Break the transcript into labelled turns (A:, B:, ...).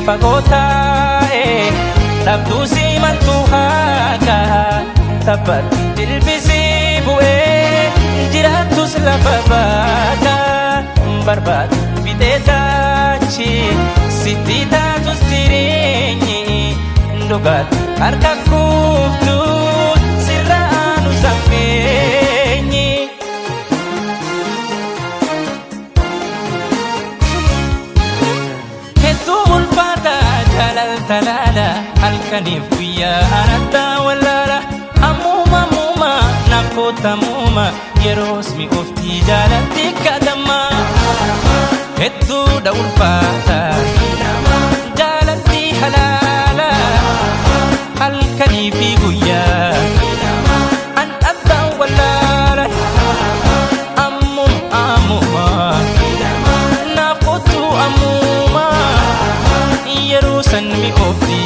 A: fagotae Labdusi mantuhaka Tapat dilbisi bu'e Jiratus lafabata Barbat fidetachi Siti tatus tirinyi Ndogat harka kuftu Sirranu sampenyi Hetu mulfata jalal talala Halkanif guyya anatta wallala Ammuma muma nakota muma Yeros mi ufti jalatti kadama Hetu da ulfata jalatti halala Halkanifi guyya an atta wallala Ammum ammuma nakotu ammuma Yerosan mi ufti